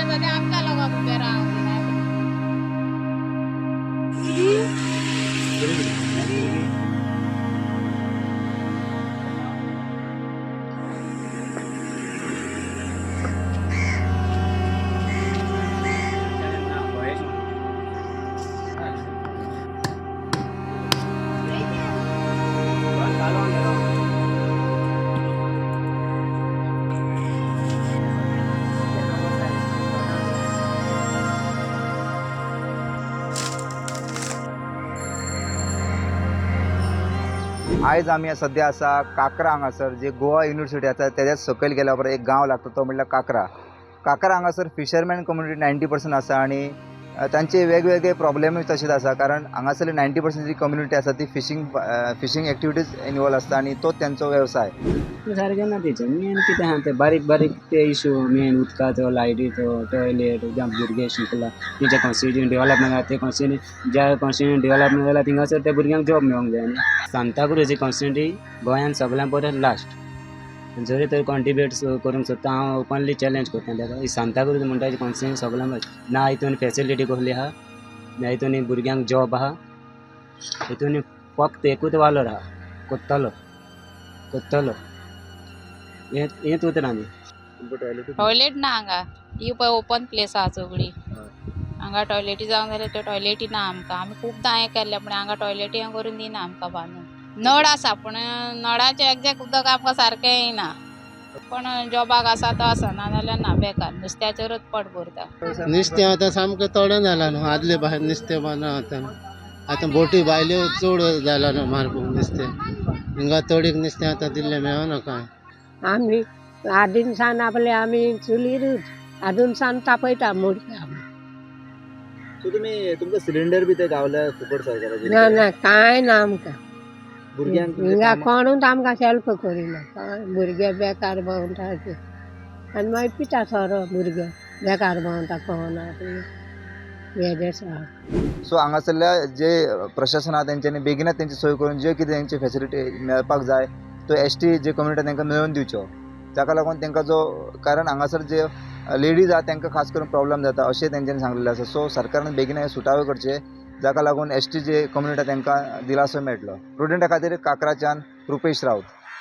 जाते आमच्या लोकांक उभे राहून दिनाय. आयज आमी सध्या आसा काकरा हांगासर जे गोवा युनिवर्सिटी आसा तेज्या सकयल गेल्या उपरांत एक गांव लागता तो म्हणल्यार काकरा. काकरा हांगासर फिशरमॅन कम्युनिटी 90% आसा आनी तांचे वेगवेगळे प्रॉब्लेमूय तशेंच आसा कारण हांगासरली 90% जी कम्युनिटी आसा ती फिशींग एक्टिविटीज इनवॉल्व आसता आनी तोच तेंचो वेवसाय. सारकें ना तेचें मेन कितें आहा ते बारीक बारीक ते इशू मेन उदकाचो लायटीचो टॉयलेट जावं भुरगे शिकला तेंचे कॉन्स्टिट्यूशन डेवलपमेंट आहा ते कॉन्स्टिट्यूशन ज्या कॉन्स्टिट्यूशन डेवलपमेंट जाला थिंगासर त्या भुरग्यांक जॉब मेळोंक जाय न्ही. सांताक्रूज ही कॉन्स्टिट्यून्सी गोंयान सगळ्यां परस लास्ट जरी तर कॉन्ट्रिब्यूट करूंक सोदता हांव ओपनली चॅलेंज करता ताका. ही सांताक्रूज म्हणटा ती कॉन्स्टिट्यून्सी सगळ्यां परस ना हितून फॅसिलिटी कसली आहा ना हितून भुरग्यांक जॉब आहा. हितून फक्त एकूच वालोर आहा कोत्तलो हेंच उतरां न्ही. टॉयलेट ना हांगा ही पळय ओपन प्लेस आहा सगळी. हांगा टॉयलेटी जावंक जाल्यार त्यो टॉयलेटी ना आमकां. आमी खूबदां हें केल्लें पूण हांगा टॉयलेटी करून दिना आमकां बांदून. नळ आसा पूण नळाचें एग्जॅक्ट उदक आमकां सारकें येयना. पण जॉबाक आसा तो आसा ना जाल्यार ना बेकार नुस्त्याचेरूच पोट भरता. नुस्तें आतां सामकें थोडें जालां न्हू आदले भायर नुस्तें बांदना आतां बोटी बायल्यो चड जालां न्हू मारपाक नुस्तें हिंगा थोडीक नुस्तें आतां दिल्लें मेळना कांय. आमी आदीन सान आपले आमी चुलीरूच आदून सान तापयता मुडक्या. सो तुमकां सिलिंडर बी ते गावल्या फुकट सरकाराचे? ना ना कांय ना आमकां. भुरग्यांक हिंगा कोणूच आमकां हेल्प करिना. भुरगे बेकार भोंवता ते आनी मागीर पिता सोरो भुरगे बेकार भोंवता कोना हेजे आहा. सो हांगासरल्या जे प्रशासन आहा तेंच्यांनी बेगिनाच तेंची सोय करून जे कितें तेंची फॅसिलिटी मेळपाक जाय तो एसटी जे कम्युनिटी तांकां मेळोवन दिवचो. जाका लागून तांकां जो कारण हांगासर जे लेडीज आहा तांकां खास करून प्रॉब्लेम जाता अशें तेंच्यांनी सांगलेलें आसा. सो सरकारान बेगीन सुटावे करचे जाका लागून एसटी जे कम्युनिटी तांकां दिलासो मेळटलो. स्टुडंटा खातीर काकराच्यान रुपेश रावत.